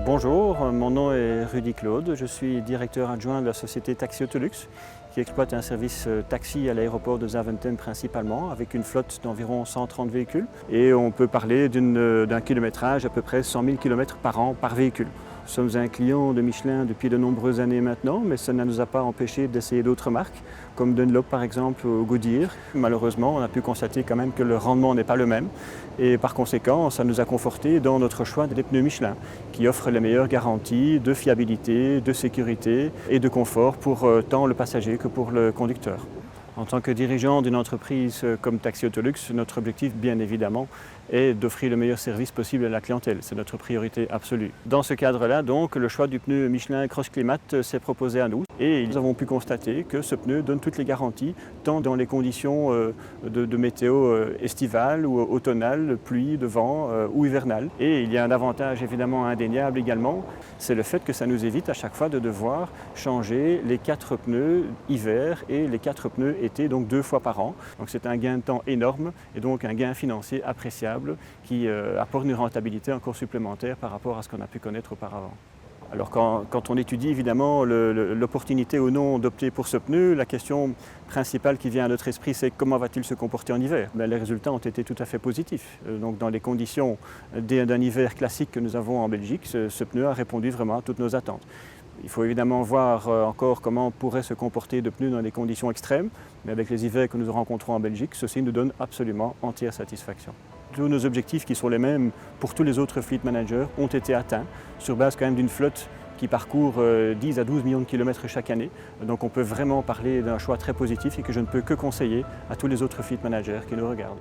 Bonjour, mon nom est Rudy Claude, je suis directeur adjoint de la société Taxi Autolux qui exploite un service taxi à l'aéroport de Zaventem principalement avec une flotte d'environ 130 véhicules et on peut parler d'un kilométrage à peu près 100 000 km par an par véhicule. Nous sommes un client de Michelin depuis de nombreuses années maintenant, mais ça ne nous a pas empêché d'essayer d'autres marques, comme Dunlop par exemple ou Goodyear. Malheureusement, on a pu constater quand même que le rendement n'est pas le même et par conséquent, ça nous a conforté dans notre choix des pneus Michelin, qui offrent les meilleures garanties de fiabilité, de sécurité et de confort pour tant le passager que pour le conducteur. En tant que dirigeant d'une entreprise comme Taxi Autolux, notre objectif, bien évidemment, est d'offrir le meilleur service possible à la clientèle. C'est notre priorité absolue. Dans ce cadre-là, donc, le choix du pneu Michelin Cross Climat s'est proposé à nous et nous avons pu constater que ce pneu donne toutes les garanties, tant dans les conditions de météo estivale ou automnale, pluie, de vent ou hivernale. Et il y a un avantage évidemment indéniable également, c'est le fait que ça nous évite à chaque fois de devoir changer les 4 pneus hiver et les 4 pneus été, donc 2 fois par an. Donc c'est un gain de temps énorme et donc un gain financier appréciable qui apporte une rentabilité encore supplémentaire par rapport à ce qu'on a pu connaître auparavant. Alors quand on étudie évidemment l'opportunité ou non d'opter pour ce pneu, la question principale qui vient à notre esprit c'est comment va-t-il se comporter en hiver? Les résultats ont été tout à fait positifs. Donc dans les conditions d'un hiver classique que nous avons en Belgique, ce pneu a répondu vraiment à toutes nos attentes. Il faut évidemment voir encore comment pourraient se comporter de pneus dans des conditions extrêmes, mais avec les hivers que nous rencontrons en Belgique, ceci nous donne absolument entière satisfaction. Tous nos objectifs qui sont les mêmes pour tous les autres fleet managers ont été atteints sur base quand même d'une flotte qui parcourt 10 à 12 millions de kilomètres chaque année. Donc on peut vraiment parler d'un choix très positif et que je ne peux que conseiller à tous les autres fleet managers qui nous regardent.